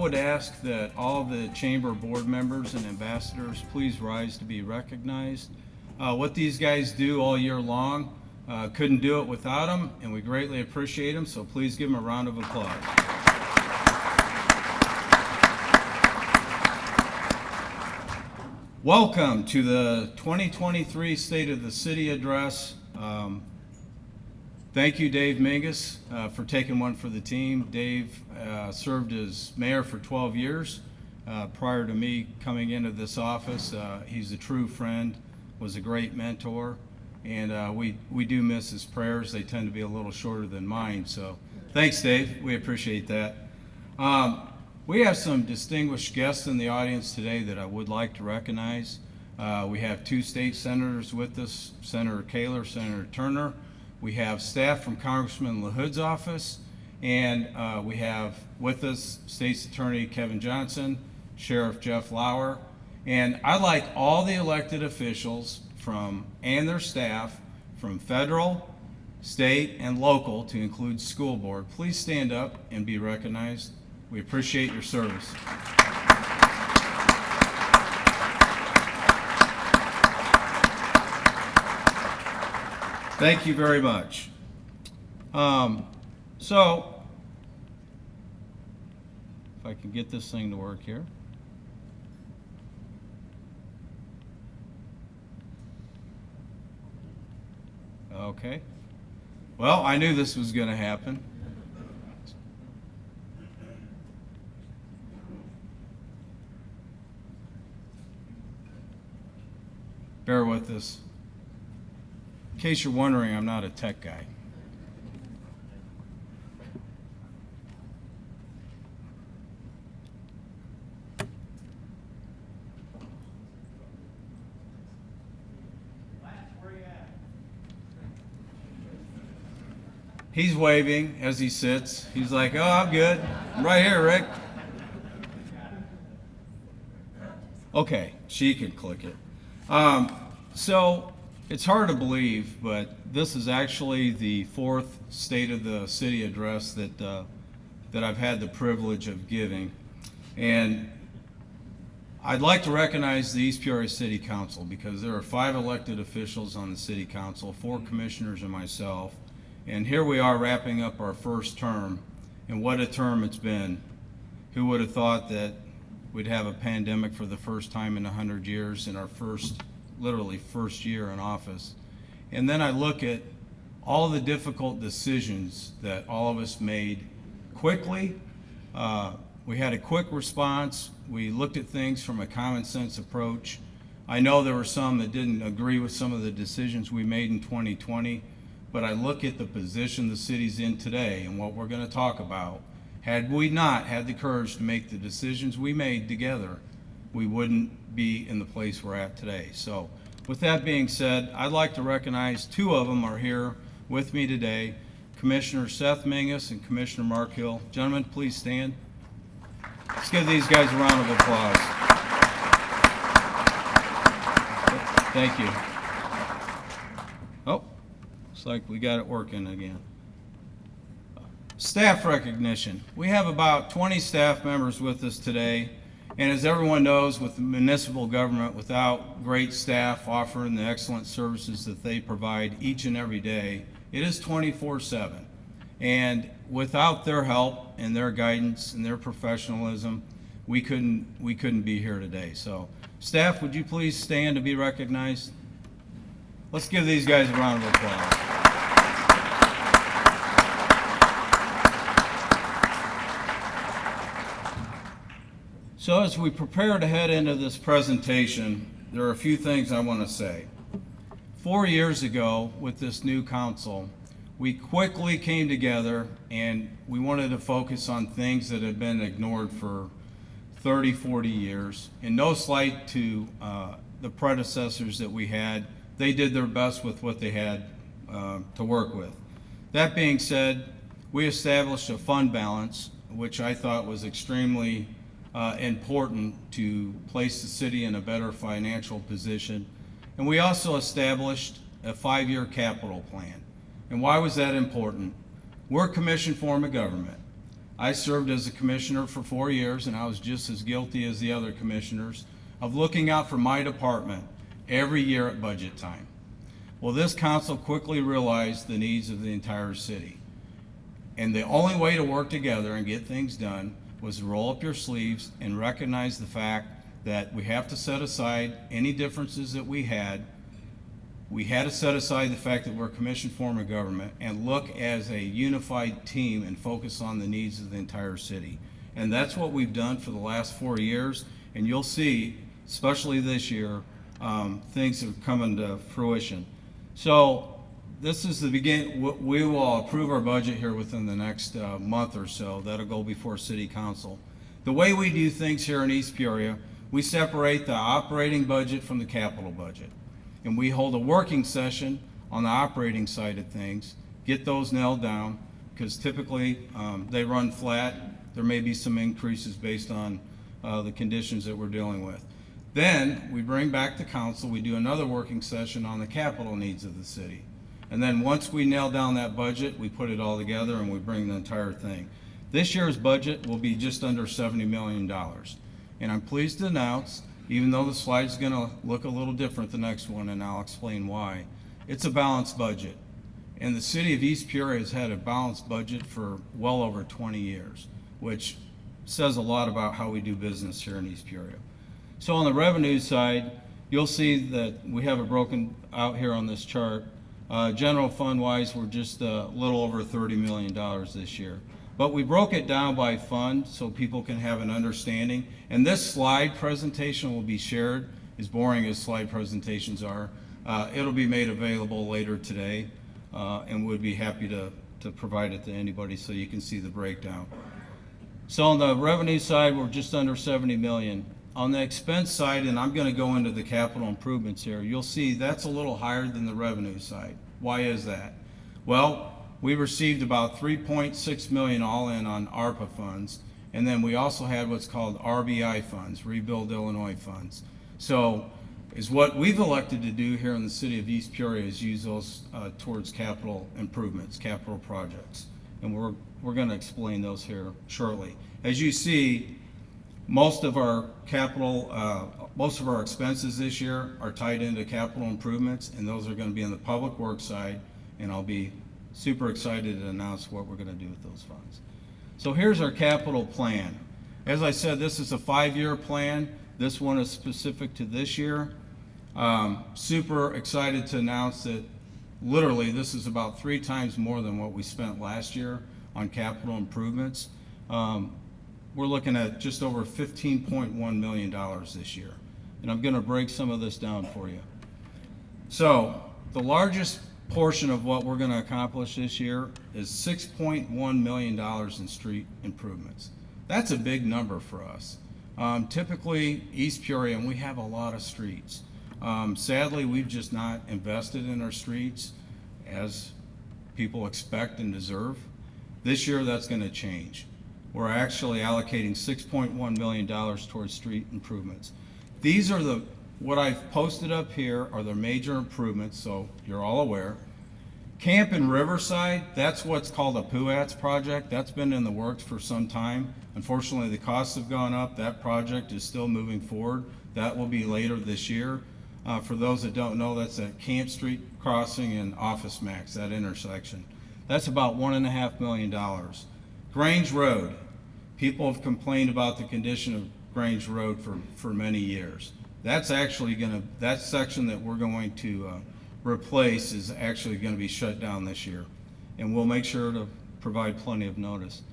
would ask that all the chamber board members and ambassadors please rise to be recognized. What these guys do all year long, couldn't do it without them, and we greatly appreciate them, so please give them a round of applause. Welcome to the 2023 State of the City Address. Thank you, Dave Mingus, for taking one for the team. Dave served as mayor for 12 years. Prior to me coming into this office, he's a true friend, was a great mentor, and we do miss his prayers. They tend to be a little shorter than mine, so thanks, Dave. We appreciate that. We have some distinguished guests in the audience today that I would like to recognize. We have two state senators with us, Senator Kaler, Senator Turner. We have staff from Congressman LaHood's office, and we have with us State's Attorney Kevin Johnson, Sheriff Jeff Lauer, and I'd like all the elected officials and their staff from federal, state, and local, to include school board, please stand up and be recognized. We appreciate your service. Thank you very much. So, if I can get this thing to work here. Okay. Well, I knew this was going to happen. Bear with us. In case you're wondering, I'm not a tech guy. He's waving as he sits. He's like, oh, I'm good. I'm right here, Rick. Okay, she can click it. So it's hard to believe, but this is actually the fourth State of the City address that I've had the privilege of giving. And I'd like to recognize the East Peoria City Council, because there are 5 elected officials on the City Council, 4 commissioners and myself. And here we are wrapping up our first term, and what a term it's been. Who would have thought that we'd have a pandemic for the first time in 100 years in our literally first year in office. And then I look at all the difficult decisions that all of us made quickly. We had a quick response. We looked at things from a common sense approach. I know there were some that didn't agree with some of the decisions we made in 2020, but I look at the position the city's in today and what we're going to talk about. Had we not had the courage to make the decisions we made together, we wouldn't be in the place we're at today. So with that being said, I'd like to recognize 2 of them are here with me today, Commissioner Seth Mingus and Commissioner Mark Hill. Gentlemen, please stand. Let's give these guys a round of applause. Thank you. Oh, looks like we got it working again. Staff recognition. We have about 20 staff members with us today. And as everyone knows, with municipal government, without great staff offering the excellent services that they provide each and every day, it is 24/7. And without their help and their guidance and their professionalism, we couldn't be here today. So staff, would you please stand to be recognized? Let's give these guys a round of applause. So as we prepare to head into this presentation, there are a few things I want to say. 4 years ago, with this new council, we quickly came together and we wanted to focus on things that had been ignored for 30, 40 years. And no slight to the predecessors that we had. They did their best with what they had to work with. That being said, we established a fund balance, which I thought was extremely important to place the city in a better financial position. And we also established a 5-year capital plan. And why was that important? We're a commission form of government. I served as a commissioner for 4 years, and I was just as guilty as the other commissioners of looking out for my department every year at budget time. Well, this council quickly realized the needs of the entire city. And the only way to work together and get things done was to roll up your sleeves and recognize the fact that we have to set aside any differences that we had. We had to set aside the fact that we're a commission form of government and look as a unified team and focus on the needs of the entire city. And that's what we've done for the last 4 years. And you'll see, especially this year, things have come into fruition. So this is the beginning. We will approve our budget here within the next month or so. That'll go before City Council. The way we do things here in East Peoria, we separate the operating budget from the capital budget. And we hold a working session on the operating side of things, get those nailed down, because typically they run flat. There may be some increases based on the conditions that we're dealing with. Then we bring back to council, we do another working session on the capital needs of the city. And then once we nail down that budget, we put it all together and we bring the entire thing. This year's budget will be just under $70 million. And I'm pleased to announce, even though the slide's gonna look a little different the next one, and I'll explain why, it's a balanced budget. And the city of East Peoria has had a balanced budget for well over 20 years, which says a lot about how we do business here in East Peoria. So on the revenue side, you'll see that we have it broken out here on this chart. General fund wise, we're just a little over $30 million this year. But we broke it down by fund so people can have an understanding. And this slide presentation will be shared, as boring as slide presentations are. It'll be made available later today, and we'd be happy to provide it to anybody so you can see the breakdown. So on the revenue side, we're just under 70 million. On the expense side, and I'm going to go into the capital improvements here, you'll see that's a little higher than the revenue side. Why is that? Well, we received about 3.6 million all in on ARPA funds, and then we also had what's called RBI funds, Rebuild Illinois funds. So is what we've elected to do here in the city of East Peoria is use those towards capital improvements, capital projects. And we're going to explain those here shortly. As you see, most of our expenses this year are tied into capital improvements, and those are going to be on the public works side, and I'll be super excited to announce what we're going to do with those funds. So here's our capital plan. As I said, this is a 5-year plan. This one is specific to this year. Super excited to announce that literally this is about 3 times more than what we spent last year on capital improvements. We're looking at just over $15.1 million this year. And I'm going to break some of this down for you. So the largest portion of what we're going to accomplish this year is $6.1 million in street improvements. That's a big number for us. Typically, East Peoria, and we have a lot of streets. Sadly, we've just not invested in our streets as people expect and deserve. This year, that's going to change. We're actually allocating $6.1 million towards street improvements. These are what I've posted up here are the major improvements, so you're all aware. Camp in Riverside, that's what's called a PUATS project. That's been in the works for some time. Unfortunately, the costs have gone up. That project is still moving forward. That will be later this year. For those that don't know, that's at Camp Street crossing and Office Max, that intersection. That's about $1.5 million. Grange Road. People have complained about the condition of Grange Road for many years. That's actually that section that we're going to replace is actually going to be shut down this year. And we'll make sure to provide plenty of notice.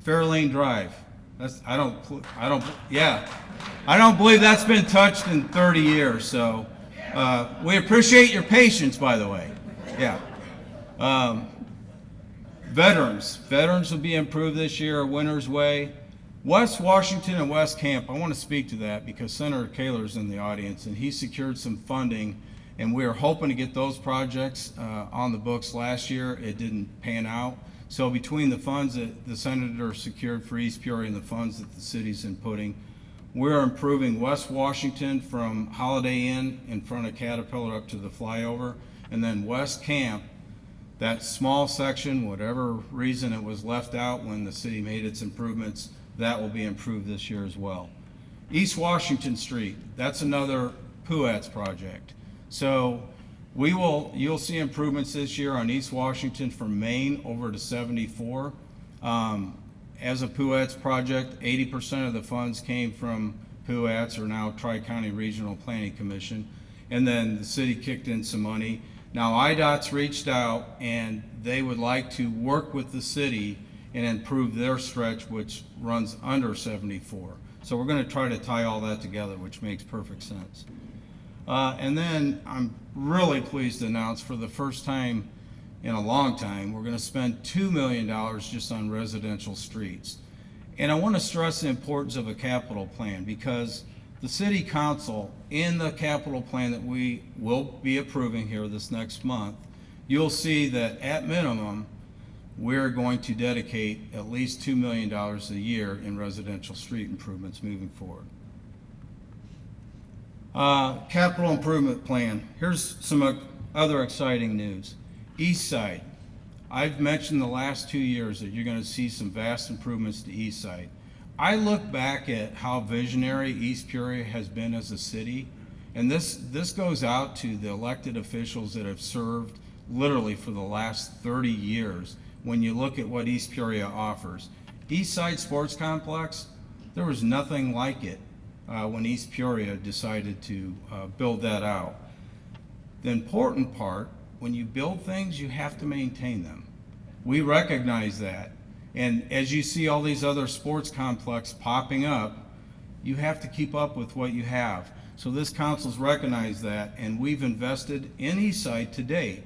Fairlane Drive. I don't believe that's been touched in 30 years. So we appreciate your patience, by the way. Yeah. Veterans will be improved this year, Winter's Way. West Washington and West Camp, I want to speak to that because Senator Kaler's in the audience and he secured some funding and we are hoping to get those projects on the books last year. It didn't pan out. So between the funds that the Senator secured for East Peoria and the funds that the city's inputting, we're improving West Washington from Holiday Inn in front of Caterpillar up to the flyover, and then West Camp That small section, whatever reason it was left out when the city made its improvements, that will be improved this year as well. East Washington Street, that's another PUATS project. So you'll see improvements this year on East Washington from Main over to 74. As a PUATS project, 80% of the funds came from PUATS, or now Tri-County Regional Planning Commission, and then the city kicked in some money. Now IDOT's reached out and they would like to work with the city and improve their stretch, which runs under 74. So we're going to try to tie all that together, which makes perfect sense. And then I'm really pleased to announce, for the first time in a long time, we're going to spend $2 million just on residential streets. And I want to stress the importance of a capital plan, because the city council, in the capital plan that we will be approving here this next month, you'll see that at minimum, we're going to dedicate at least $2 million a year in residential street improvements moving forward. Capital improvement plan. Here's some other exciting news. East Side. I've mentioned the last 2 years that you're going to see some vast improvements to East Side. I look back at how visionary East Peoria has been as a city, and this goes out to the elected officials that have served literally for the last 30 years. When you look at what East Peoria offers, East Side Sports Complex, there was nothing like it when East Peoria decided to build that out. The important part, when you build things, you have to maintain them. We recognize that. And as you see all these other sports complexes popping up, you have to keep up with what you have. So this council's recognized that, and we've invested in Eastside to date.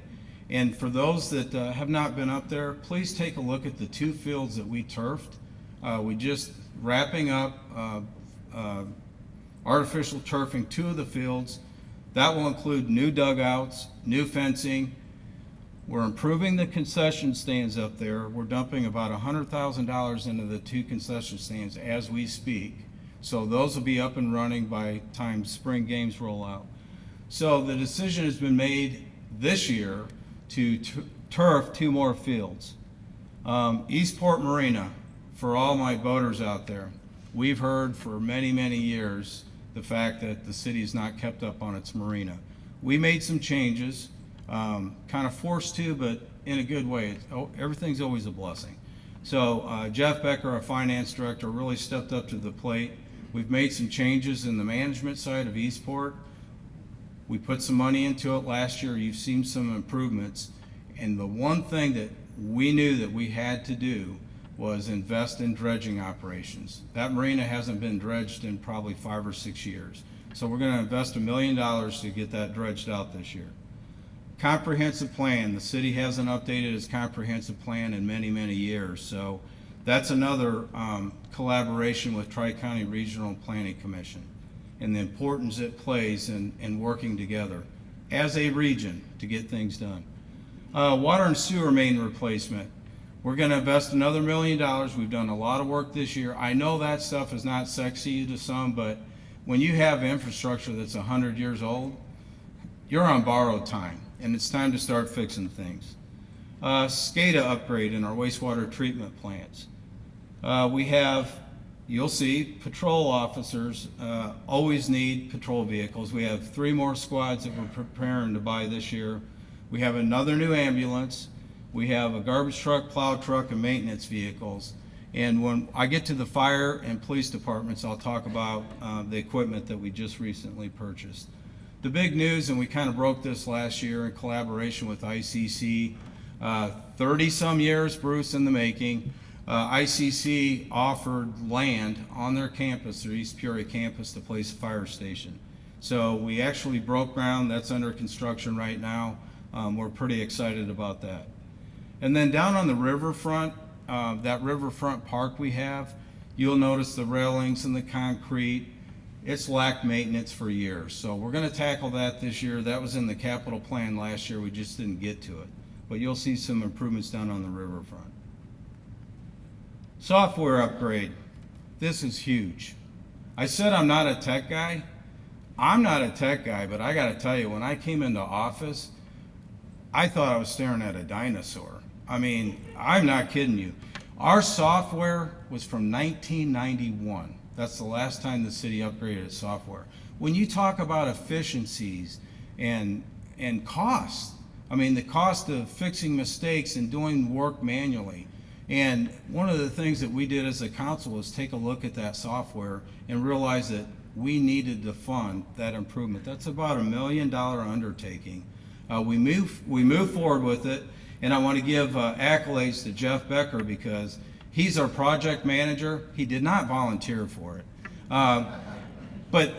And for those that have not been up there, please take a look at the 2 fields that we turfed. We just wrapping up artificial turfing 2 of the fields. That will include new dugouts, new fencing. We're improving the concession stands up there. We're dumping about $100,000 into the 2 concession stands as we speak. So those will be up and running by time spring games roll out. So the decision has been made this year to turf 2 more fields. Eastport Marina, for all my boaters out there, we've heard for many, many years the fact that the city has not kept up on its marina. We made some changes. Kind of forced to, but in a good way. Everything's always a blessing. So Jeff Becker, our finance director, really stepped up to the plate. We've made some changes in the management side of Eastport. We put some money into it last year. You've seen some improvements. And the one thing that we knew that we had to do was invest in dredging operations. That marina hasn't been dredged in probably 5 or 6 years. So we're going to invest $1 million to get that dredged out this year. Comprehensive plan. The city hasn't updated its comprehensive plan in many, many years. So that's another collaboration with Tri-County Regional Planning Commission and the importance it plays in working together as a region to get things done. Water and sewer main replacement. We're going to invest another $1 million. We've done a lot of work this year. I know that stuff is not sexy to some, but when you have infrastructure that's 100 years old, you're on borrowed time. And it's time to start fixing things. SCADA upgrade in our wastewater treatment plants. We have, you'll see, patrol officers always need patrol vehicles. We have 3 more squads that we're preparing to buy this year. We have another new ambulance. We have a garbage truck, plow truck, and maintenance vehicles. And when I get to the fire and police departments, I'll talk about the equipment that we just recently purchased. The big news, and we kind of broke this last year in collaboration with ICC, 30-some years, Bruce, in the making. ICC offered land on their campus, their East Peoria campus, to place a fire station. So we actually broke ground. That's under construction right now. We're pretty excited about that. And then down on the riverfront, that riverfront park we have, you'll notice the railings and the concrete. It's lacked maintenance for years. So we're going to tackle that this year. That was in the capital plan last year. We just didn't get to it. But you'll see some improvements down on the riverfront. Software upgrade. This is huge. I said I'm not a tech guy. I'm not a tech guy, but I got to tell you, when I came into office, I thought I was staring at a dinosaur. I mean, I'm not kidding you. Our software was from 1991. That's the last time the city upgraded its software. When you talk about efficiencies and costs, I mean, the cost of fixing mistakes and doing work manually. And one of the things that we did as a council was take a look at that software and realize that we needed to fund that improvement. That's about $1 million undertaking. We move forward with it, and I want to give accolades to Jeff Becker because he's our project manager. He did not volunteer for it. But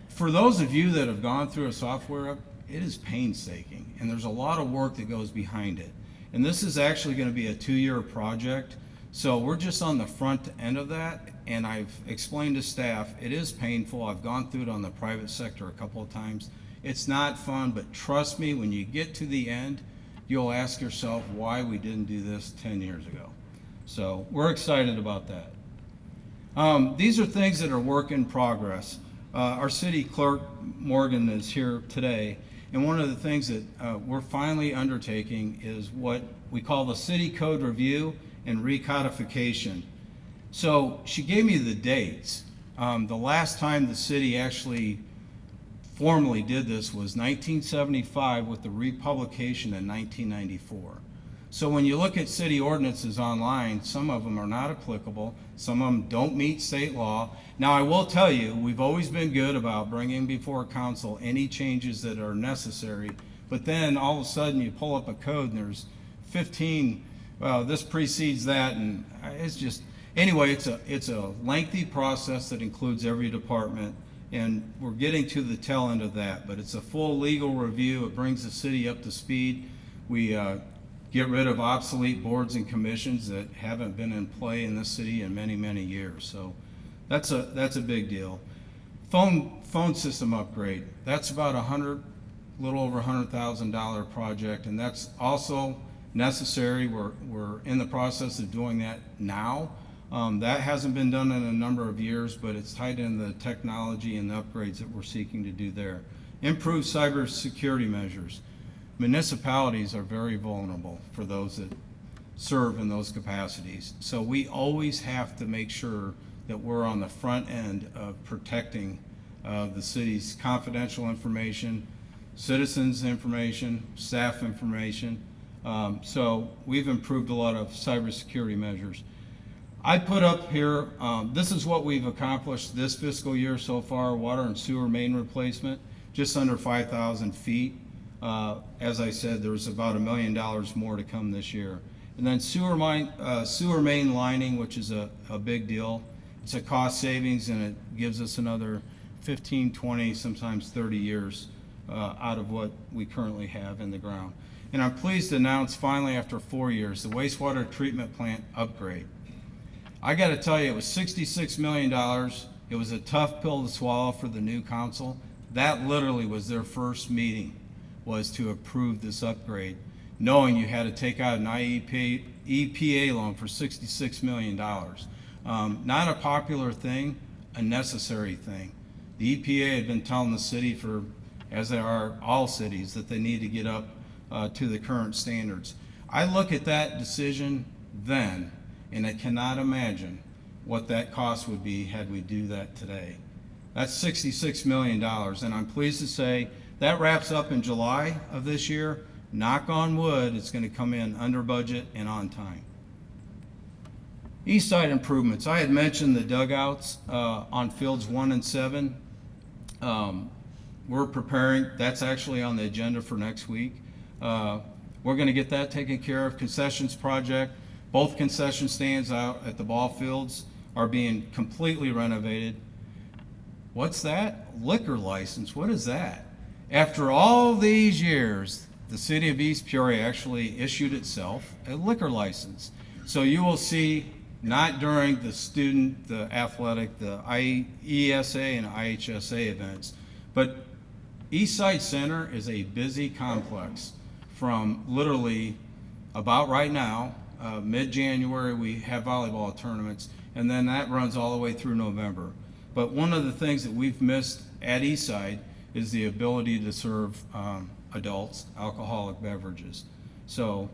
for those of you that have gone through a software up, it is painstaking, and there's a lot of work that goes behind it. And this is actually going to be a 2-year project, so we're just on the front end of that, and I've explained to staff, it is painful. I've gone through it on the private sector a couple of times. It's not fun, but trust me, when you get to the end, you'll ask yourself why we didn't do this 10 years ago. So we're excited about that. These are things that are work in progress. Our city clerk, Morgan, is here today, and one of the things that we're finally undertaking is what we call the city code review and recodification. So she gave me the dates. The last time the city actually formally did this was 1975 with the republication in 1994. So when you look at city ordinances online, some of them are not applicable, some of them don't meet state law. Now I will tell you, we've always been good about bringing before council any changes that are necessary, but then all of a sudden you pull up a code and there's 15, this precedes that, and it's just, anyway, it's a lengthy process that includes every department, and we're getting to the tail end of that, but it's a full legal review. It brings the city up to speed. We get rid of obsolete boards and commissions that haven't been in play in this city in many, many years. So that's a big deal. Phone system upgrade. That's about a little over $100,000 project, and that's also necessary. We're in the process of doing that now. That hasn't been done in a number of years, but it's tied in the technology and the upgrades that we're seeking to do there. Improve cybersecurity measures. Municipalities are very vulnerable for those that serve in those capacities. So we always have to make sure that we're on the front end of protecting the city's confidential information, citizens' information, staff information. So we've improved a lot of cybersecurity measures. I put up here, this is what we've accomplished this fiscal year so far: water and sewer main replacement, just under 5,000 feet. As I said, there's about $1 million more to come this year. And then sewer main lining, which is a big deal. It's a cost savings, and it gives us another 15, 20, sometimes 30 years out of what we currently have in the ground. And I'm pleased to announce finally, after 4 years, the wastewater treatment plant upgrade. I got to tell you, it was $66 million. It was a tough pill to swallow for the new council. That literally was their first meeting, was to approve this upgrade, knowing you had to take out an EPA loan for $66 million. Not a popular thing, a necessary thing. The EPA had been telling the city for, as they are all cities, that they need to get up to the current standards. I look at that decision then, and I cannot imagine what that cost would be had we do that today. That's $66 million, and I'm pleased to say that wraps up in July of this year. Knock on wood, it's going to come in under budget and on time. East side improvements. I had mentioned the dugouts on fields 1 and 7. We're preparing, that's actually on the agenda for next week. We're going to get that taken care of. Concessions project. Both concession stands out at the ball fields are being completely renovated. What's that? Liquor license. What is that? After all these years, the city of East Peoria actually issued itself a liquor license. So you will see, not during the student, the athletic, the ESA and IHSA events, but East Side Center is a busy complex from literally about right now, mid-January we have volleyball tournaments, and then that runs all the way through November. But one of the things that we've missed at East Side is the ability to serve adults alcoholic beverages. So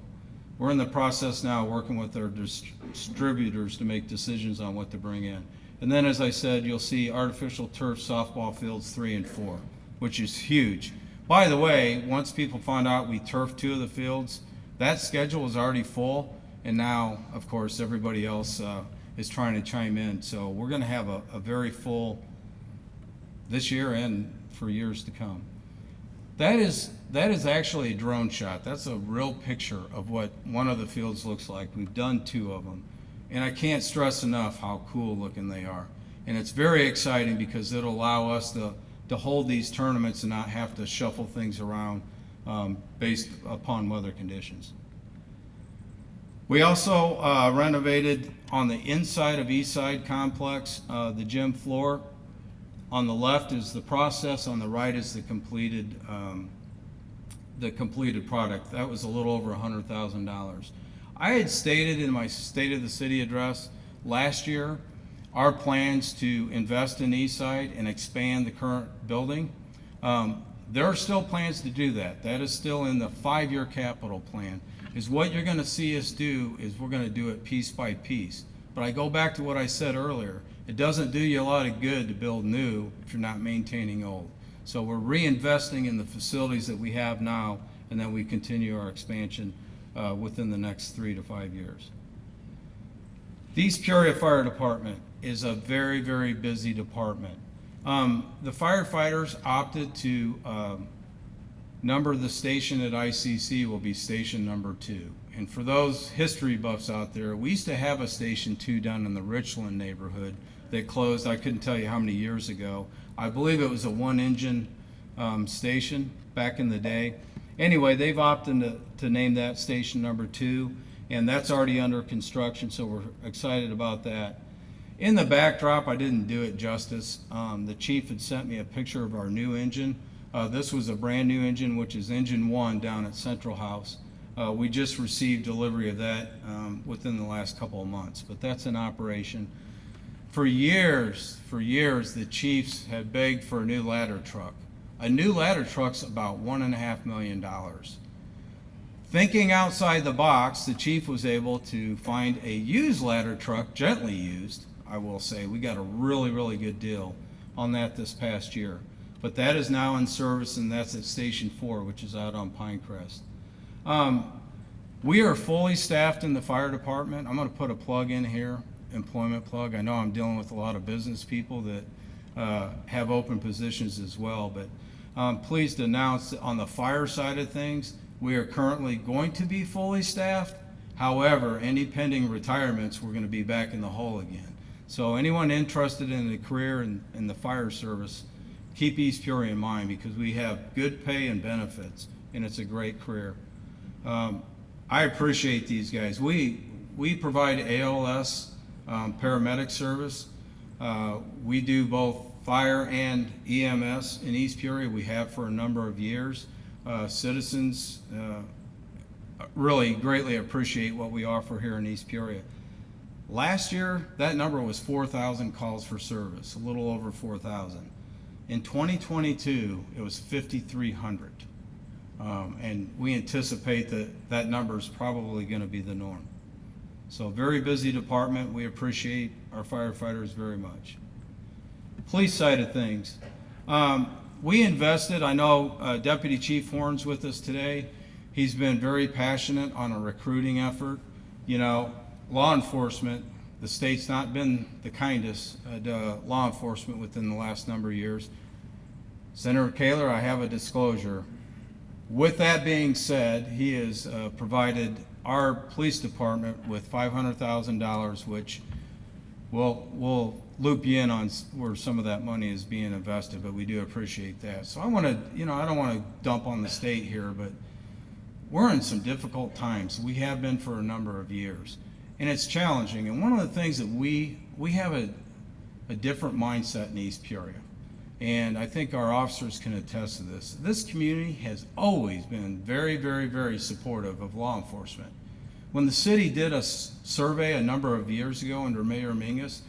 we're in the process now working with our distributors to make decisions on what to bring in. And then, as I said, you'll see artificial turf softball fields 3 and 4, which is huge. By the way, once people find out we turfed 2 of the fields, that schedule is already full, and now, of course, everybody else is trying to chime in. So we're going to have a very full this year and for years to come. That is actually a drone shot. That's a real picture of what one of the fields looks like. We've done 2 of them. And I can't stress enough how cool looking they are. And it's very exciting because it'll allow us to hold these tournaments and not have to shuffle things around based upon weather conditions. We also renovated on the inside of Eastside Complex, the gym floor. On the left is the process, on the right is the completed product. That was a little over $100,000. I had stated in my State of the City address last year our plans to invest in Eastside and expand the current building. There are still plans to do that. That is still in the 5-year capital plan. Is what you're going to see us do is we're going to do it piece by piece. But I go back to what I said earlier. It doesn't do you a lot of good to build new if you're not maintaining old. So we're reinvesting in the facilities that we have now, and then we continue our expansion within the next 3 to 5 years. The East Peoria Fire Department is a very, very busy department. The firefighters opted to number the station at ICC will be station number 2. And for those history buffs out there, we used to have a station 2 down in the Richland neighborhood that closed, I couldn't tell you how many years ago. I believe it was a 1-engine station back in the day. Anyway, they've opted to name that station number 2, and that's already under construction, so we're excited about that. In the backdrop, I didn't do it justice. The chief had sent me a picture of our new engine. This was a brand new engine, which is engine 1 down at Central House. We just received delivery of that within the last couple of months, but that's in operation. For years, the chiefs had begged for a new ladder truck. A new ladder truck's about $1.5 million. Thinking outside the box, the chief was able to find a used ladder truck, gently used, I will say. We got a really, really good deal on that this past year. But that is now in service, and that's at Station 4, which is out on Pinecrest. We are fully staffed in the fire department. I'm going to put a plug in here, employment plug. I know I'm dealing with a lot of business people that have open positions as well, but I'm pleased to announce that on the fire side of things, we are currently going to be fully staffed. However, any pending retirements, we're going to be back in the hole again. So anyone interested in a career in the fire service, keep East Peoria in mind because we have good pay and benefits, and it's a great career. I appreciate these guys. We provide ALS paramedic service. We do both fire and EMS in East Peoria. We have for a number of years. Citizens really greatly appreciate what we offer here in East Peoria. Last year, that number was 4,000 calls for service, a little over 4,000. In 2022, it was 5,300. And we anticipate that number is probably going to be the norm. So very busy department. We appreciate our firefighters very much. Police side of things. We invested, I know Deputy Chief Horn's with us today. He's been very passionate on a recruiting effort. You know, law enforcement, the state's not been the kindest law enforcement within the last number of years. Senator Kaler, I have a disclosure. With that being said, he has provided our police department with $500,000, which we'll loop you in on where some of that money is being invested, but we do appreciate that. So I want to, I don't want to dump on the state here, but we're in some difficult times. We have been for a number of years, and it's challenging. And one of the things that we have a different mindset in East Peoria. And I think our officers can attest to this. This community has always been very, very, very supportive of law enforcement. When the city did a survey a number of years ago under Mayor Mingus,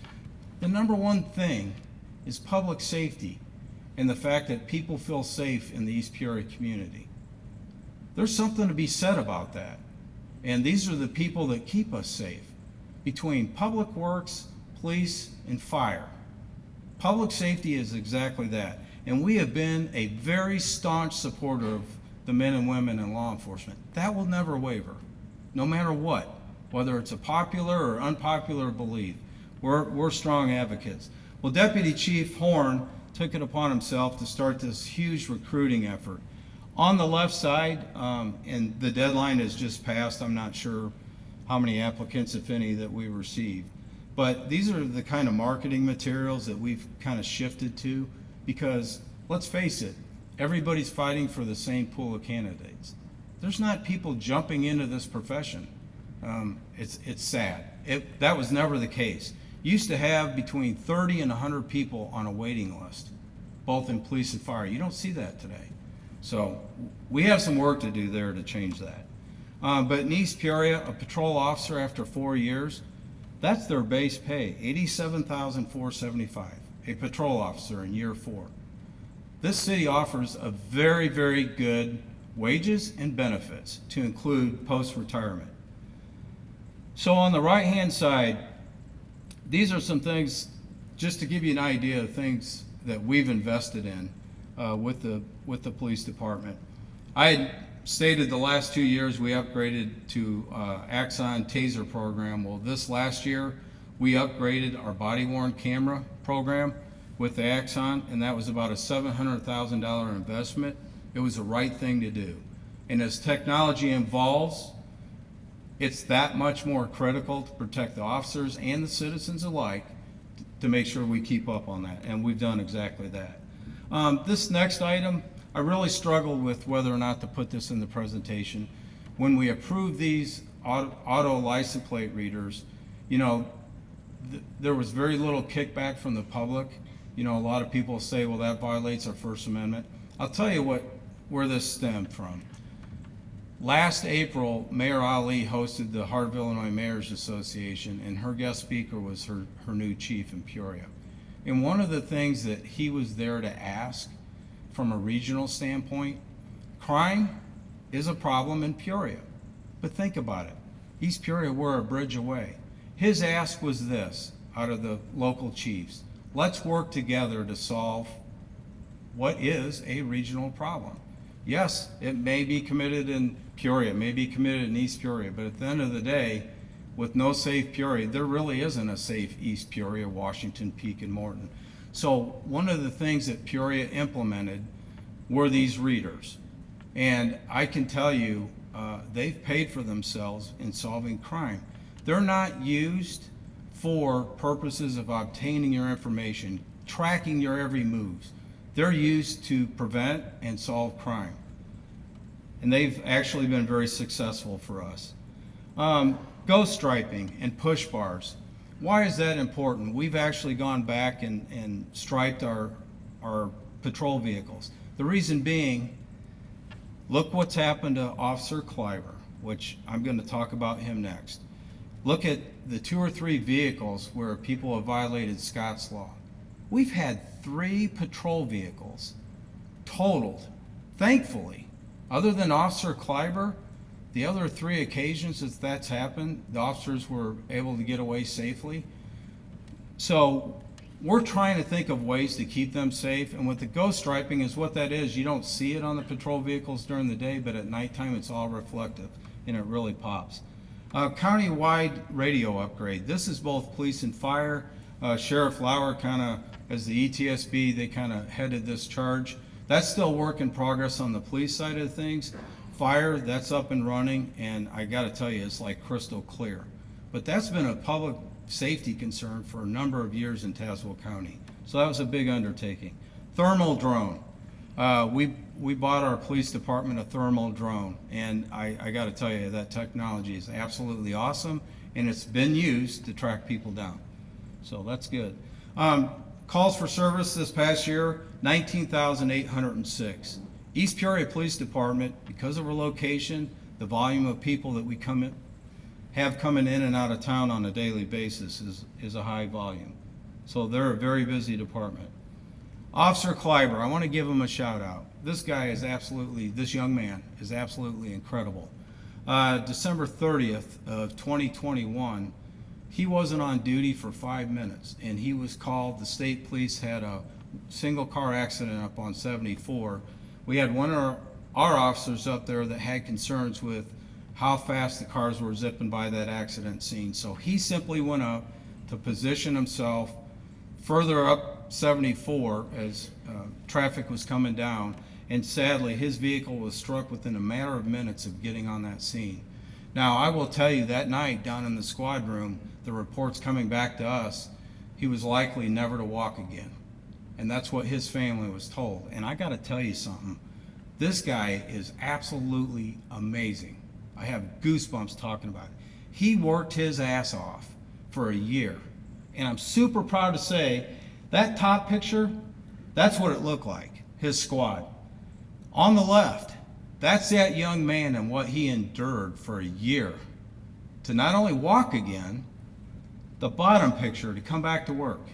the number one thing is public safety and the fact that people feel safe in the East Peoria community. There's something to be said about that. And these are the people that keep us safe. Between public works, police, and fire. Public safety is exactly that. And we have been a very staunch supporter of the men and women in law enforcement. That will never waver, no matter what, whether it's a popular or unpopular belief. We're strong advocates. Well, Deputy Chief Horn took it upon himself to start this huge recruiting effort. On the left side, and the deadline has just passed, I'm not sure how many applicants, if any, that we received. But these are the kind of marketing materials that we've kind of shifted to, because let's face it, everybody's fighting for the same pool of candidates. There's not people jumping into this profession. It's sad. That was never the case. Used to have between 30 and 100 people on a waiting list, both in police and fire. You don't see that today. So we have some work to do there to change that. But in East Peoria, a patrol officer after 4 years, that's their base pay, $87,475, a patrol officer in year 4. This city offers a very, very good wages and benefits to include post-retirement. So on the right-hand side, these are some things, just to give you an idea of things that we've invested in with the police department. I had stated the last 2 years we upgraded to Axon Taser program. Well, this last year we upgraded our body-worn camera program with the Axon, and that was about a $700,000 investment. It was the right thing to do. And as technology evolves, it's that much more critical to protect the officers and the citizens alike to make sure we keep up on that, and we've done exactly that. This next item, I really struggled with whether or not to put this in the presentation. When we approved these auto license plate readers, you know, there was very little kickback from the public. You know, a lot of people say, well, that violates our First Amendment. I'll tell you where this stemmed from. Last April, Mayor Ali hosted the Heart of Illinois Mayors Association, and her guest speaker was her new chief in Peoria. And one of the things that he was there to ask from a regional standpoint, crime is a problem in Peoria. But think about it. East Peoria, we're a bridge away. His ask was this, out of the local chiefs: let's work together to solve what is a regional problem. Yes, it may be committed in Peoria, it may be committed in East Peoria, but at the end of the day, with no safe Peoria, there really isn't a safe East Peoria, Washington, Peak, and Morton. So one of the things that Peoria implemented were these readers. And I can tell you, they've paid for themselves in solving crime. They're not used for purposes of obtaining your information, tracking your every move. They're used to prevent and solve crime. And they've actually been very successful for us. Ghost striping and push bars. Why is that important? We've actually gone back and striped our patrol vehicles. The reason being, look what's happened to Officer Kleiber, which I'm going to talk about him next. Look at the 2 or 3 vehicles where people have violated Scott's Law. We've had 3 patrol vehicles totaled. Thankfully, other than Officer Kleiber, the other 3 occasions that that's happened, the officers were able to get away safely. So we're trying to think of ways to keep them safe. And with the ghost striping is what that is. You don't see it on the patrol vehicles during the day, but at nighttime it's all reflective, and it really pops. County-wide radio upgrade. This is both police and fire. Sheriff Lauer kind of, as the ETSB, they kind of headed this charge. That's still work in progress on the police side of things. Fire, that's up and running, and I got to tell you, it's like crystal clear. But that's been a public safety concern for a number of years in Tazewell County. So that was a big undertaking. Thermal drone. We bought our police department a thermal drone, and I got to tell you, that technology is absolutely awesome, and it's been used to track people down. So that's good. Calls for service this past year, 19,806. East Peoria Police Department, because of our location, the volume of people that we have coming in and out of town on a daily basis is a high volume. So they're a very busy department. Officer Kleiber, I want to give him a shout out. This young man is absolutely incredible. December 30th of 2021, he wasn't on duty for 5 minutes, and he was called. The state police had a single car accident up on 74. We had one of our officers up there that had concerns with how fast the cars were zipping by that accident scene. So he simply went up to position himself further up 74 as traffic was coming down, and sadly his vehicle was struck within a matter of minutes of getting on that scene. Now I will tell you, that night down in the squad room, the reports coming back to us, he was likely never to walk again. And that's what his family was told. And I got to tell you something, this guy is absolutely amazing. I have goosebumps talking about it. He worked his ass off for a year. And I'm super proud to say that top picture, that's what it looked like, his squad. On the left, that's that young man and what he endured for a year to not only walk again, the bottom picture, to come back to work.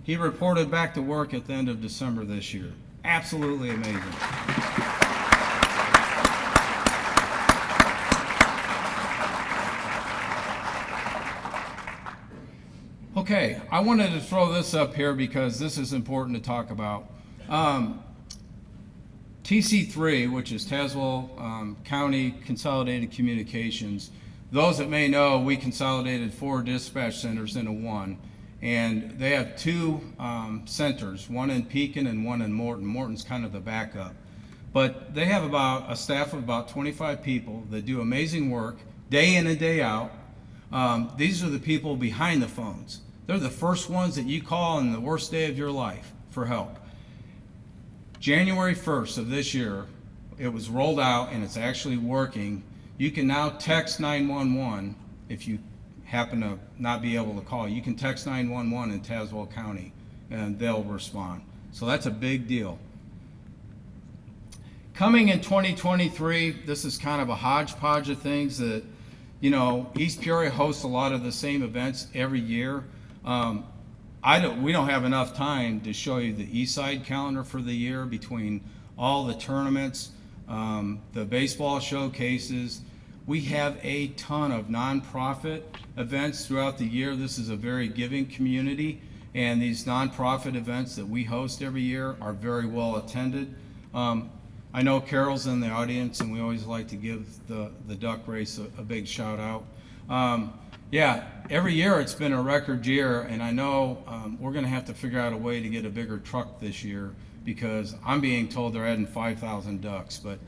He reported back to work at the end of December this year. Absolutely amazing. Okay, I wanted to throw this up here because this is important to talk about. TC3, which is Tazewell County Consolidated Communications, those that may know, we consolidated 4 dispatch centers into one, and they have 2 centers, one in Pekin and one in Morton. Morton's kind of the backup. But they have about a staff of about 25 people that do amazing work day in and day out. These are the people behind the phones. They're the first ones that you call on the worst day of your life for help. January 1st of this year, it was rolled out and it's actually working. You can now text 911 if you happen to not be able to call. You can text 911 in Tazewell County and they'll respond. So that's a big deal. Coming in 2023, this is kind of a hodgepodge of things that, East Peoria hosts a lot of the same events every year. We don't have enough time to show you the East Side calendar for the year between all the tournaments, the baseball showcases. We have a ton of nonprofit events throughout the year. This is a very giving community, and these nonprofit events that we host every year are very well attended. I know Carol's in the audience, and we always like to give the duck race a big shout out. Yeah, every year it's been a record year, and I know we're going to have to figure out a way to get a bigger truck this year because I'm being told they're adding 5,000 ducks, but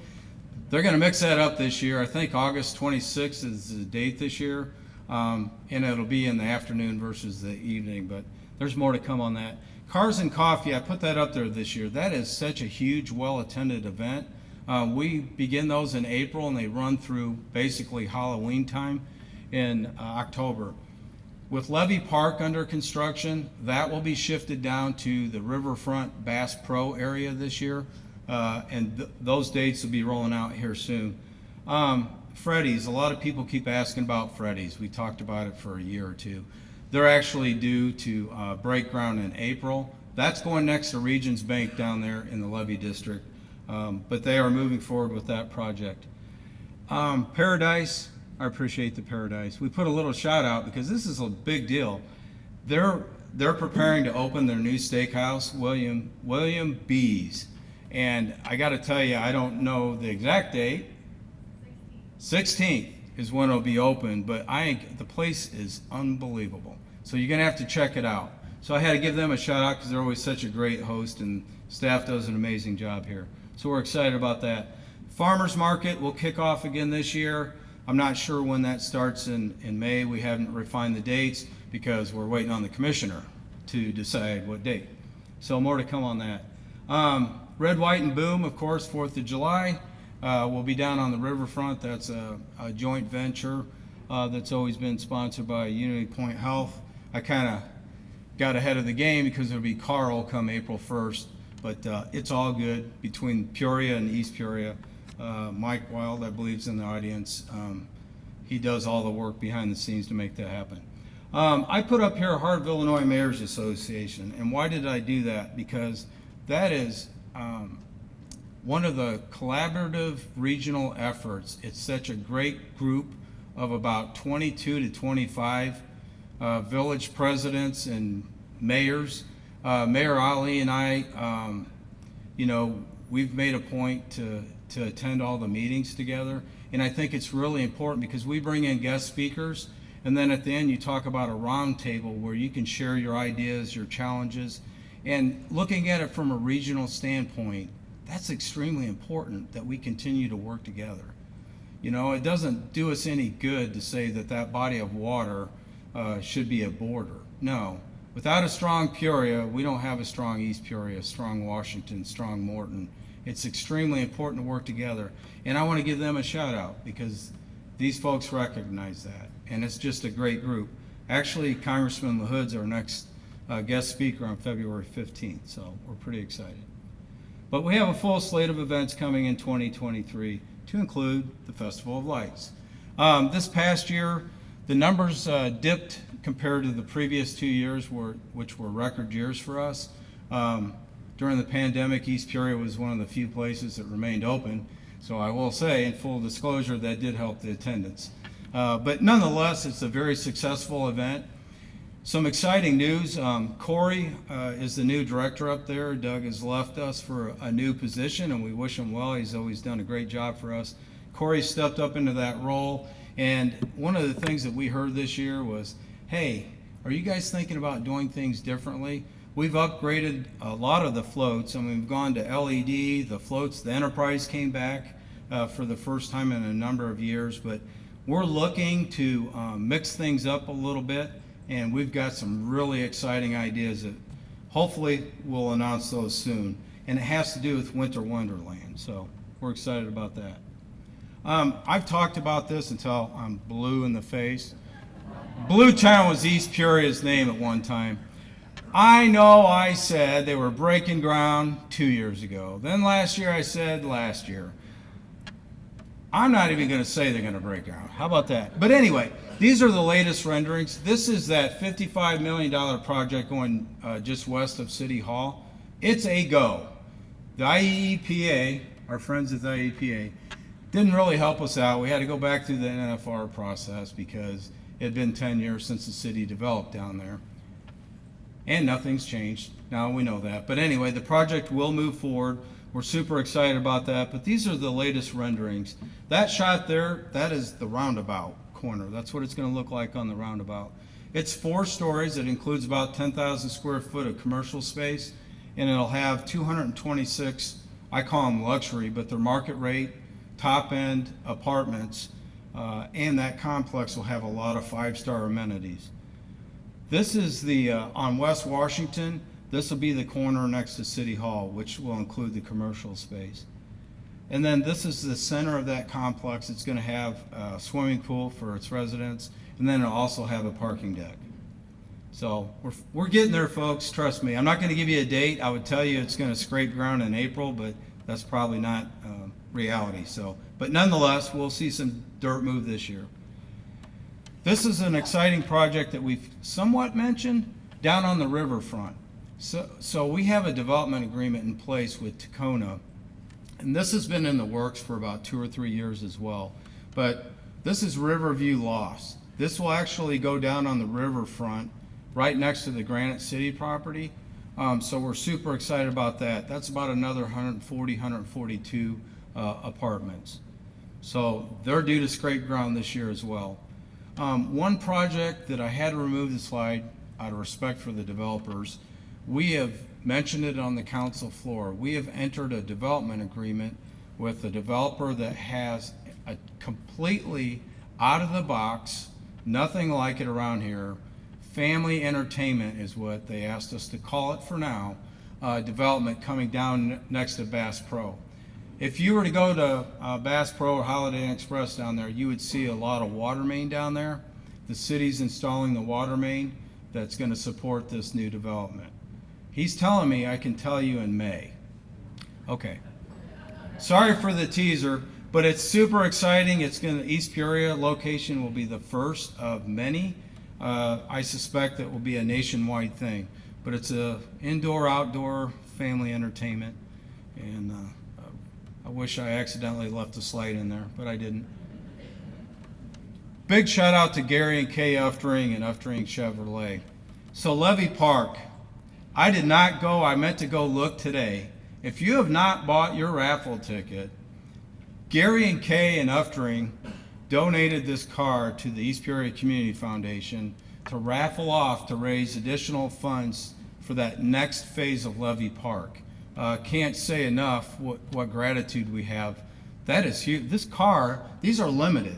they're going to mix that up this year. I think August 26th is the date this year, and it'll be in the afternoon versus the evening, but there's more to come on that. Cars and Coffee, I put that up there this year. That is such a huge, well-attended event. We begin those in April, and they run through basically Halloween time in October. With Levy Park under construction, that will be shifted down to the Riverfront Bass Pro area this year, and those dates will be rolling out here soon. Freddy's, a lot of people keep asking about Freddy's. We talked about it for a year or two. They're actually due to break ground in April. That's going next to Regions Bank down there in the Levy District, but they are moving forward with that project. Paradise, I appreciate the Paradise. We put a little shout out because this is a big deal. They're preparing to open their new steakhouse, William B's. And I got to tell you, I don't know the exact date. 16th is when it'll be open, but the place is unbelievable. So you're going to have to check it out. So I had to give them a shout out because they're always such a great host, and staff does an amazing job here. So we're excited about that. Farmers Market will kick off again this year. I'm not sure when that starts in May. We haven't refined the dates because we're waiting on the commissioner to decide what date. So more to come on that. Red, White, and Boom, of course, 4th of July. We'll be down on the riverfront. That's a joint venture that's always been sponsored by Unity Point Health. I kind of got ahead of the game because it'll be Carl come April 1st, but it's all good between Peoria and East Peoria. Mike Wild, I believe, is in the audience. He does all the work behind the scenes to make that happen. I put up here Heart of Illinois Mayors Association, and why did I do that? Because that is one of the collaborative regional efforts. It's such a great group of about 22 to 25 village presidents and mayors. Mayor Ali and I, we've made a point to attend all the meetings together. And I think it's really important because we bring in guest speakers, and then at the end you talk about a round table where you can share your ideas, your challenges. And looking at it from a regional standpoint, that's extremely important that we continue to work together. It doesn't do us any good to say that body of water should be a border. No. Without a strong Peoria, we don't have a strong East Peoria, strong Washington, strong Morton. It's extremely important to work together. And I want to give them a shout out because these folks recognize that. And it's just a great group. Actually, Congressman LaHood's our next guest speaker on February 15th, so we're pretty excited. But we have a full slate of events coming in 2023 to include the Festival of Lights. This past year, the numbers dipped compared to the previous 2 years, which were record years for us. During the pandemic, East Peoria was one of the few places that remained open. So I will say, in full disclosure, that did help the attendance. But nonetheless, it's a very successful event. Some exciting news. Corey is the new director up there. Doug has left us for a new position, and we wish him well. He's always done a great job for us. Corey stepped up into that role, and one of the things that we heard this year was, hey, are you guys thinking about doing things differently? We've upgraded a lot of the floats, and we've gone to LED. The floats, the Enterprise came back for the first time in a number of years, but we're looking to mix things up a little bit, and we've got some really exciting ideas that hopefully we'll announce those soon. And it has to do with Winter Wonderland, so we're excited about that. I've talked about this until I'm blue in the face. Blue Town was East Peoria's name at one time. I know I said they were breaking ground 2 years ago. Then last year I said last year. I'm not even going to say they're going to break ground. How about that? But anyway, these are the latest renderings. This is that $55 million project going just west of City Hall. It's a go. The IEPA, our friends at the IEPA, didn't really help us out. We had to go back through the NFR process because it had been 10 years since the city developed down there. And nothing's changed. Now we know that. But anyway, the project will move forward. We're super excited about that. But these are the latest renderings. That shot there, that is the roundabout corner. That's what it's going to look like on the roundabout. It's 4 stories. It includes about 10,000 square foot of commercial space. And it'll have 226, I call them luxury, but they're market rate, top end apartments. And that complex will have a lot of 5-star amenities. This is the, on West Washington, this will be the corner next to City Hall, which will include the commercial space. And then this is the center of that complex. It's going to have a swimming pool for its residents, and then it'll also have a parking deck. So we're getting there, folks, trust me. I'm not going to give you a date. I would tell you it's going to scrape ground in April, but that's probably not reality. So, but nonetheless, we'll see some dirt move this year. This is an exciting project that we've somewhat mentioned down on the riverfront. So we have a development agreement in place with Tacona, and this has been in the works for about 2 or 3 years as well. But this is Riverview Lofts. This will actually go down on the riverfront right next to the Granite City property. So we're super excited about that. That's about another 142 apartments. So they're due to scrape ground this year as well. One project that I had to remove the slide out of respect for the developers, we have mentioned it on the council floor. We have entered a development agreement with a developer that has a completely out of the box, nothing like it around here, family entertainment is what they asked us to call it for now, development coming down next to Bass Pro. If you were to go to Bass Pro or Holiday Inn Express down there, you would see a lot of water main down there. The city's installing the water main that's going to support this new development. He's telling me I can tell you in May. Okay. Sorry for the teaser, but it's super exciting. It's going to, East Peoria location will be the first of many. I suspect that will be a nationwide thing, but it's a indoor-outdoor family entertainment. And I wish I accidentally left a slide in there, but I didn't. Big shout out to Gary and Kay Uftring and Uftring Chevrolet. So Levy Park, I did not go. I meant to go look today. If you have not bought your raffle ticket, Gary and Kay and Uftring donated this car to the East Peoria Community Foundation to raffle off to raise additional funds for that next phase of Levy Park. Can't say enough what gratitude we have. That is huge. This car, these are limited.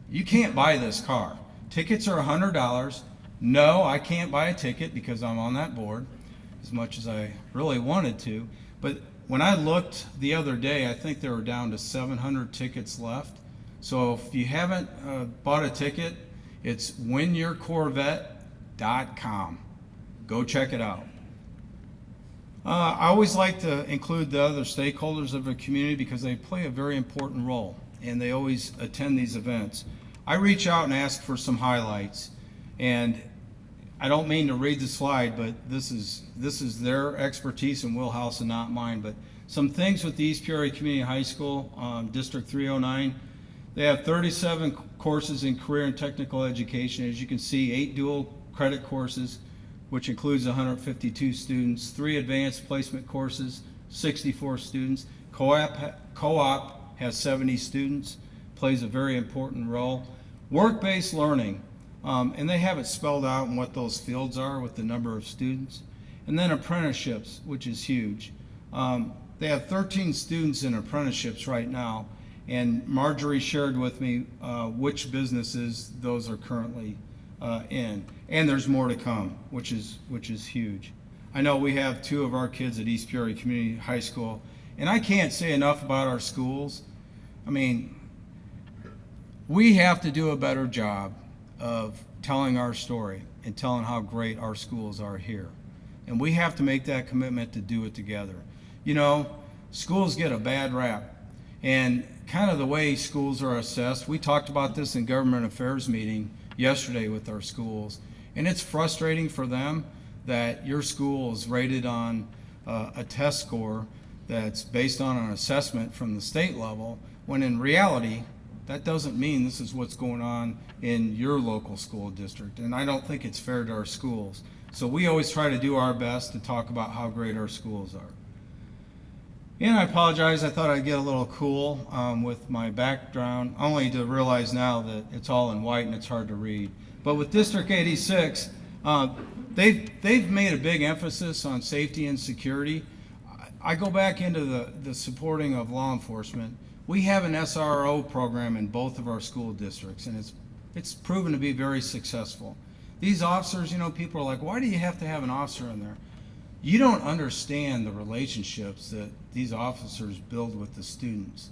You can't buy this car. Tickets are $100. No, I can't buy a ticket because I'm on that board, as much as I really wanted to. But when I looked the other day, I think there were down to 700 tickets left. So if you haven't bought a ticket, it's winyourcorvette.com. Go check it out. I always like to include the other stakeholders of a community because they play a very important role, and they always attend these events. I reach out and ask for some highlights, and I don't mean to read the slide, but this is their expertise and wheelhouse and not mine. But some things with the East Peoria Community High School, District 309, they have 37 courses in career and technical education. As you can see, 8 dual credit courses, which includes 152 students, 3 advanced placement courses, 64 students. Co-op has 70 students, plays a very important role. Work-based learning, and they have it spelled out in what those fields are with the number of students. And then apprenticeships, which is huge. They have 13 students in apprenticeships right now, and Marjorie shared with me which businesses those are currently in. And there's more to come, which is huge. I know we have 2 of our kids at East Peoria Community High School, and I can't say enough about our schools. I mean, we have to do a better job of telling our story and telling how great our schools are here. And we have to make that commitment to do it together. You know, schools get a bad rap, and kind of the way schools are assessed, we talked about this in government affairs meeting yesterday with our schools, and it's frustrating for them that your school is rated on a test score that's based on an assessment from the state level, when in reality, that doesn't mean this is what's going on in your local school district. And I don't think it's fair to our schools. So we always try to do our best to talk about how great our schools are. And I apologize, I thought I'd get a little cool with my background, only to realize now that it's all in white and it's hard to read. But with District 86, they've made a big emphasis on safety and security. I go back into the supporting of law enforcement. We have an SRO program in both of our school districts, and it's proven to be very successful. These officers, you know, people are like, why do you have to have an officer in there? You don't understand the relationships that these officers build with the students.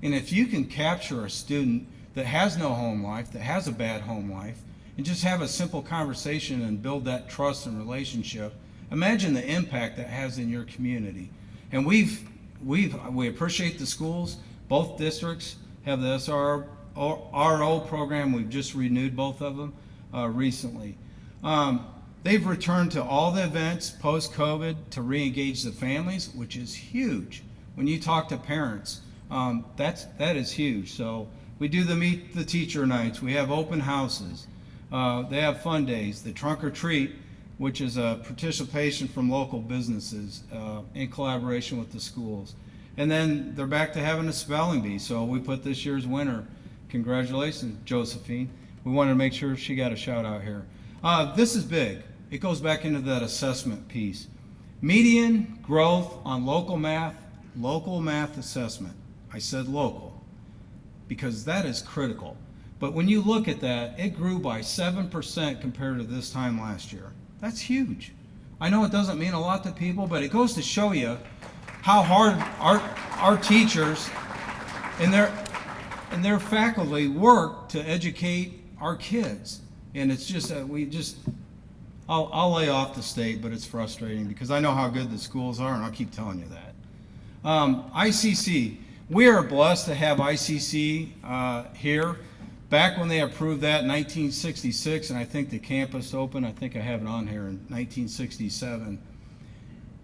And if you can capture a student that has no home life, that has a bad home life, and just have a simple conversation and build that trust and relationship, imagine the impact that has in your community. And we appreciate the schools. Both districts have the SRO program. We've just renewed both of them recently. They've returned to all the events post-COVID to re-engage the families, which is huge. When you talk to parents, that is huge. So we do the Meet the Teacher nights. We have open houses. They have fun days. The Trunk or Treat, which is a participation from local businesses in collaboration with the schools. And then they're back to having a spelling bee. So we put this year's winner. Congratulations, Josephine. We wanted to make sure she got a shout out here. This is big. It goes back into that assessment piece. Median growth on local math assessment. I said local because that is critical. But when you look at that, it grew by 7% compared to this time last year. That's huge. I know it doesn't mean a lot to people, but it goes to show you how hard our teachers and their faculty work to educate our kids. And it's just I'll lay off the state, but it's frustrating because I know how good the schools are, and I'll keep telling you that. ICC, we are blessed to have ICC here. Back when they approved that in 1966, and I think the campus opened, I think I have it on here, in 1967.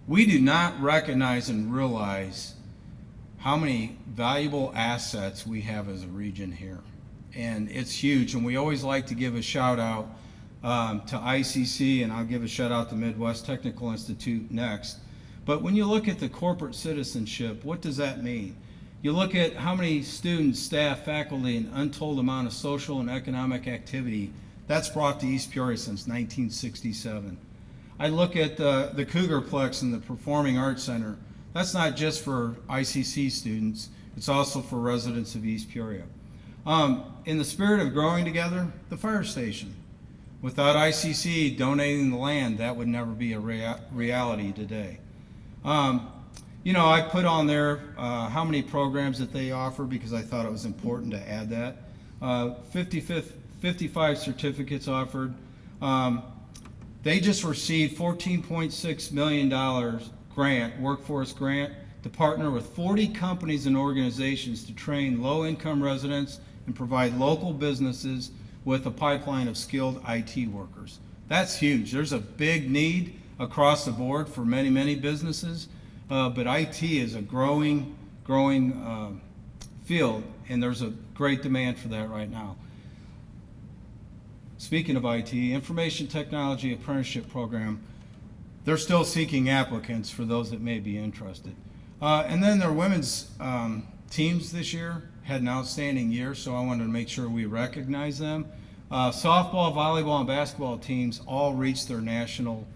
we do not recognize and realize how many valuable assets we have as a region here. And it's huge, and we always like to give a shout out to ICC, and I'll give a shout out to Midwest Technical Institute next. But when you look at the corporate citizenship, what does that mean? You look at how many students, staff, faculty, and untold amount of social and economic activity that's brought to East Peoria since 1967. I look at the Cougarplex and the Performing Arts Center. That's not just for ICC students, it's also for residents of East Peoria. In the spirit of growing together, the fire station. Without ICC donating the land, that would never be a reality today. I put on there how many programs that they offer because I thought it was important to add that. 55 certificates offered. They just received $14.6 million workforce grant, to partner with 40 companies and organizations to train low-income residents and provide local businesses with a pipeline of skilled IT workers. That's huge. There's a big need across the board for many, many businesses, but IT is a growing field, and there's a great demand for that right now. Speaking of IT, Information Technology Apprenticeship Program, they're still seeking applicants for those that may be interested. And then their women's teams this year had an outstanding year, so I wanted to make sure we recognize them. Softball, volleyball, and basketball teams all reached their national,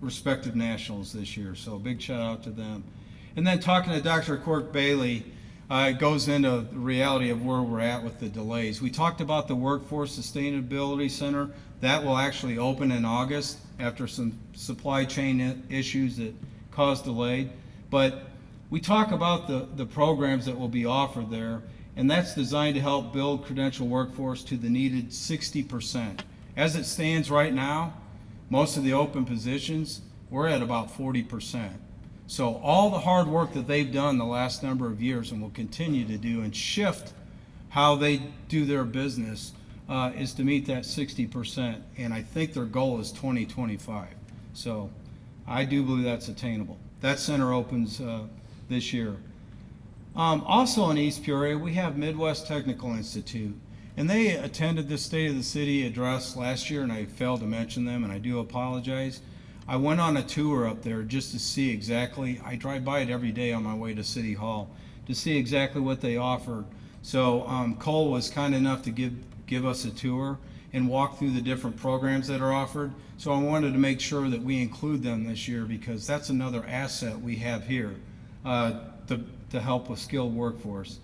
respective nationals this year, so a big shout out to them. And then talking to Dr. Quirk Bailey, it goes into the reality of where we're at with the delays. We talked about the Workforce Sustainability Center. That will actually open in August after some supply chain issues that caused delay. But we talk about the programs that will be offered there, and that's designed to help build credential workforce to the needed 60%. As it stands right now, most of the open positions, we're at about 40%. So all the hard work that they've done the last number of years and will continue to do and shift how they do their business is to meet that 60%. And I think their goal is 2025. So I do believe that's attainable. That center opens this year. Also in East Peoria, we have Midwest Technical Institute. And they attended the State of the City address last year, and I failed to mention them, and I do apologize. I went on a tour up there just to see exactly, I drive by it every day on my way to City Hall, to see exactly what they offered. So Cole was kind enough to give us a tour and walk through the different programs that are offered. So I wanted to make sure that we include them this year because that's another asset we have here to help with skilled workforce.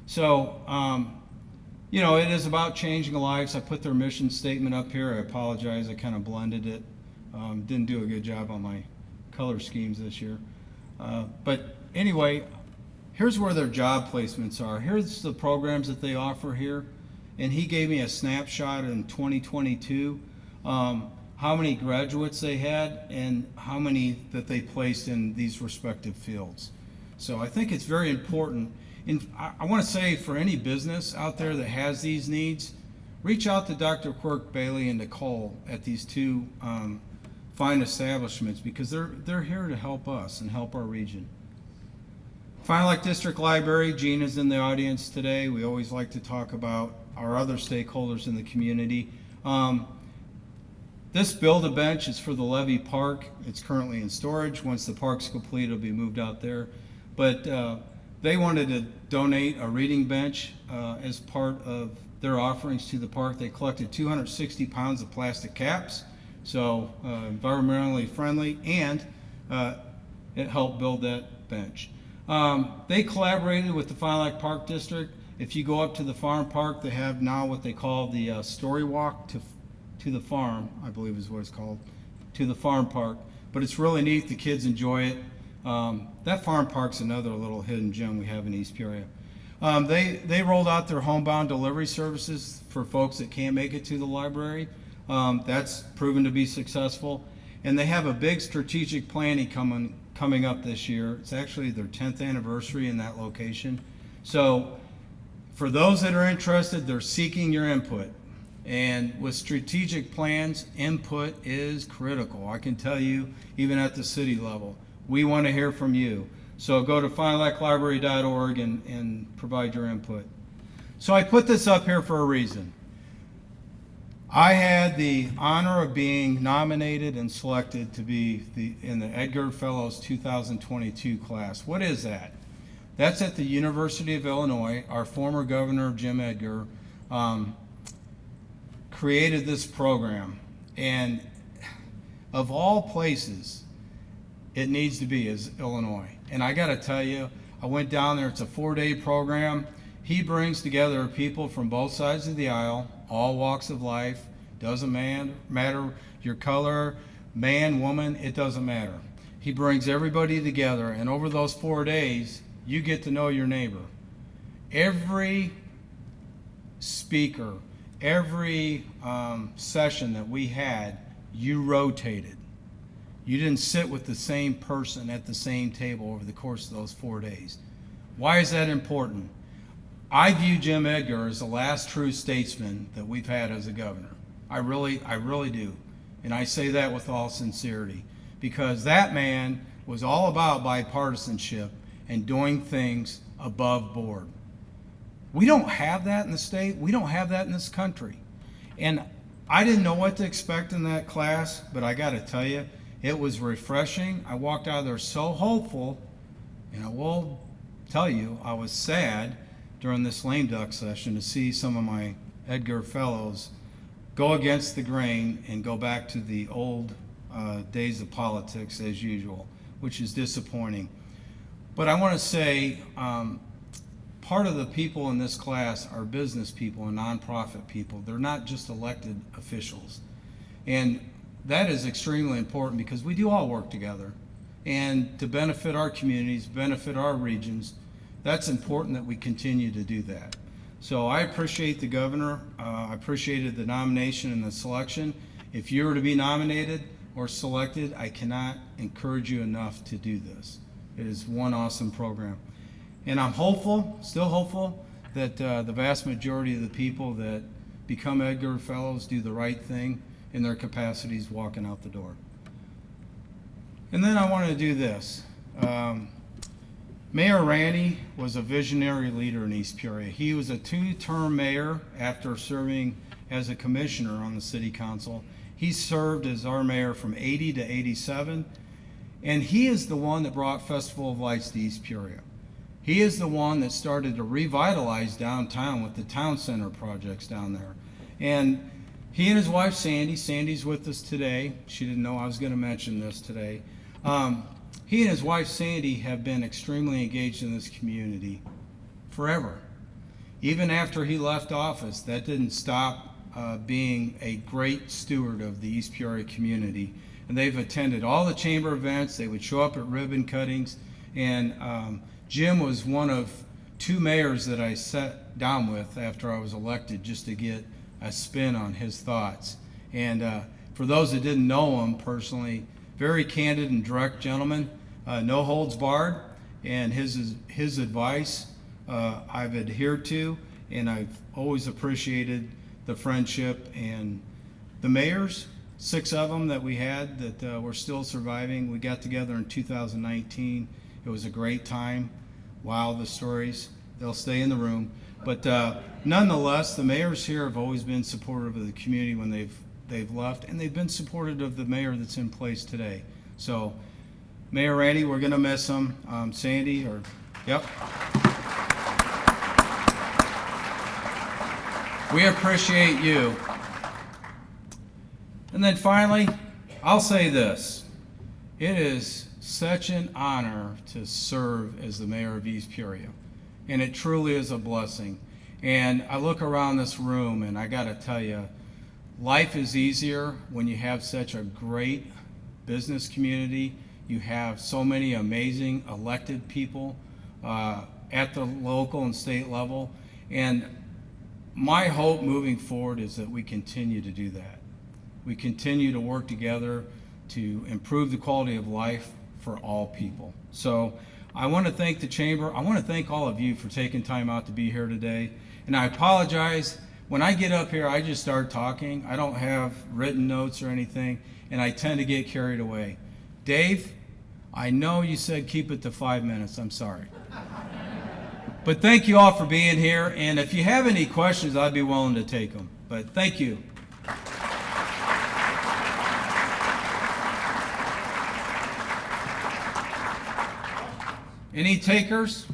So, it is about changing lives. I put their mission statement up here. I apologize, I kind of blended it. Didn't do a good job on my color schemes this year. But anyway, here's where their job placements are. Here's the programs that they offer here. And he gave me a snapshot in 2022, how many graduates they had and how many that they placed in these respective fields. So I think it's very important. And I want to say for any business out there that has these needs, reach out to Dr. Quirk Bailey and Nicole at these two fine establishments because they're here to help us and help our region. Fine Lake District Library, Gene is in the audience today. We always like to talk about our other stakeholders in the community. This Build-A-Bench is for the Levy Park. It's currently in storage. Once the park's complete, it'll be moved out there. But they wanted to donate a reading bench as part of their offerings to the park. They collected 260 pounds of plastic caps, so environmentally friendly, and it helped build that bench. They collaborated with the Fine Lake Park District. If you go up to the farm park, they have now what they call the story walk to the farm, I believe is what it's called, to the farm park. But it's really neat. The kids enjoy it. That farm park's another little hidden gem we have in East Peoria. They rolled out their homebound delivery services for folks that can't make it to the library. That's proven to be successful. And they have a big strategic planning coming up this year. It's actually their 10th anniversary in that location. So for those that are interested, they're seeking your input. And with strategic plans, input is critical. I can tell you, even at the city level, we want to hear from you. So go to fondlaclibrary.org and provide your input. So I put this up here for a reason. I had the honor of being nominated and selected to be in the Edgar Fellows 2022 class. What is that? That's at the University of Illinois. Our former governor, Jim Edgar, created this program. And of all places, it needs to be is Illinois. And I got to tell you, I went down there. It's a 4-day program. He brings together people from both sides of the aisle, all walks of life. Doesn't matter your color, man, woman, it doesn't matter. He brings everybody together, and over those 4 days, you get to know your neighbor. Every speaker, every session that we had, you rotated. You didn't sit with the same person at the same table over the course of those 4 days. Why is that important? I view Jim Edgar as the last true statesman that we've had as a governor. I really do. And I say that with all sincerity, because that man was all about bipartisanship and doing things above board. We don't have that in the state. We don't have that in this country. And I didn't know what to expect in that class, but I got to tell you, it was refreshing. I walked out of there so hopeful, and I will tell you, I was sad during this lame duck session to see some of my Edgar Fellows go against the grain and go back to the old days of politics as usual, which is disappointing. But I want to say part of the people in this class are business people and nonprofit people. They're not just elected officials. And that is extremely important because we do all work together. And to benefit our communities, benefit our regions, that's important that we continue to do that. So I appreciate the governor. I appreciated the nomination and the selection. If you were to be nominated or selected, I cannot encourage you enough to do this. It is one awesome program. And I'm hopeful, still hopeful, that the vast majority of the people that become Edgar Fellows do the right thing in their capacities walking out the door. And then I want to do this. Mayor Ranney was a visionary leader in East Peoria. He was a 2-term mayor after serving as a commissioner on the city council. He served as our mayor from 80 to 87, and he is the one that brought Festival of Lights to East Peoria. He is the one that started to revitalize downtown with the town center projects down there. And he and his wife Sandy's with us today. She didn't know I was going to mention this today. He and his wife Sandy have been extremely engaged in this community forever. Even after he left office, that didn't stop being a great steward of the East Peoria community. And they've attended all the chamber events. They would show up at ribbon cuttings. And Jim was one of 2 mayors that I sat down with after I was elected just to get a spin on his thoughts. And for those that didn't know him personally, very candid and direct gentleman, no holds barred, and his advice I've adhered to, and I've always appreciated the friendship. And the mayors, 6 of them that we had that were still surviving, we got together in 2019. It was a great time. Wow, the stories, they'll stay in the room. But nonetheless, the mayors here have always been supportive of the community when they've left, and they've been supportive of the mayor that's in place today. So Mayor Ranney, we're gonna miss him. Sandy, yep. We appreciate you. And then finally, I'll say this. It is such an honor to serve as the mayor of East Peoria. And it truly is a blessing. And I look around this room and I gotta tell you, life is easier when you have such a great business community. You have so many amazing elected people at the local and state level. And my hope moving forward is that we continue to do that. We continue to work together to improve the quality of life for all people. So I want to thank the chamber. I want to thank all of you for taking time out to be here today. And I apologize. when I get up here, I just start talking. I don't have written notes or anything, and I tend to get carried away. Dave, I know you said keep it to 5 minutes. I'm sorry. But thank you all for being here, and if you have any questions, I'd be willing to take them. But thank you. Any takers?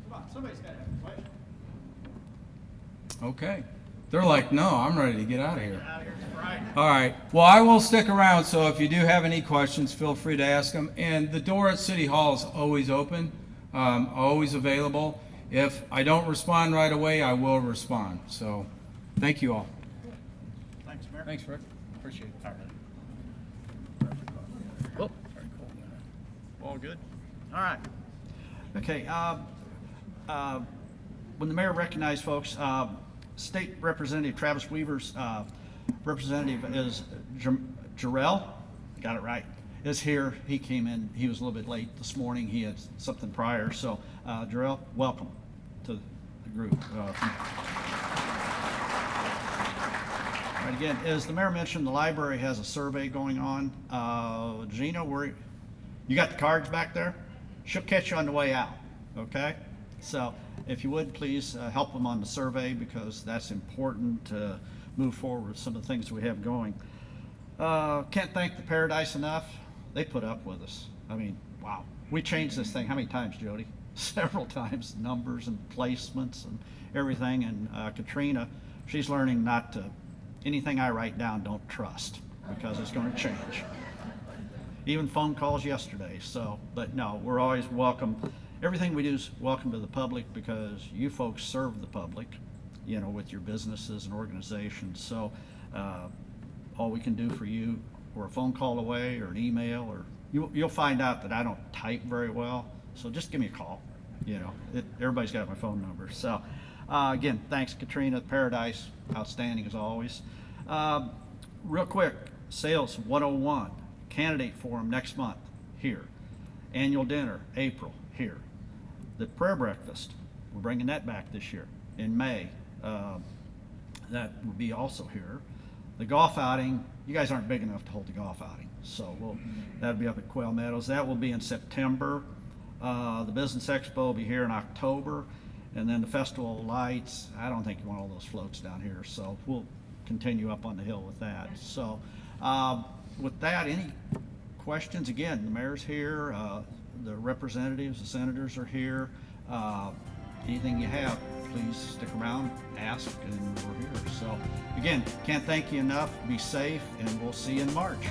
Come on, somebody's got to have a question. Okay. They're like, no, I'm ready to get out of here. Get out of here, it's Friday. All right. Well, I will stick around, so if you do have any questions, feel free to ask them. And the door at City Hall is always open, always available. If I don't respond right away, I will respond. So thank you all. Thanks, Mayor. Thanks, Rick. Appreciate it. All right. All good? All right. Okay, when the mayor recognized folks, State Representative Travis Weaver's representative is Jarrell, got it right, is here. He came in, he was a little bit late this morning. He had something prior. So, Jarrell, welcome to the group. All right, again, as the mayor mentioned, the library has a survey going on. Gina, you got the cards back there? She'll catch you on the way out, okay? So if you would, please help them on the survey, because that's important to move forward with some of the things we have going. Can't thank the Paradise enough. They put up with us. I mean, wow. We changed this thing how many times, Jody? Several times, numbers and placements and everything. And Katrina, she's learning not to, anything I write down, don't trust, because it's going to change. Even phone calls yesterday. So, but no, we're always welcome. Everything we do is welcome to the public, because you folks serve the public, you know, with your businesses and organizations. So all we can do for you, we're a phone call away or an email, or you'll find out that I don't type very well. So just give me a call. You know, everybody's got my phone number. So again, thanks, Katrina. Paradise, outstanding as always. Real quick, Sales 101. Candidate forum next month here. Annual dinner, April, here. The prayer breakfast, we're bringing that back this year in May. That will be also here. The golf outing, you guys aren't big enough to hold the golf outing, so that'll be up at Quail Meadows. That will be in September. The Business Expo will be here in October, and then the Festival of Lights. I don't think you want all those floats down here, so we'll continue up on the hill with that. So with that, any questions? Again, the mayor's here, the representatives, the senators are here. Anything you have, please stick around, ask, and we're here. So again, can't thank you enough. Be safe, and we'll see you in March.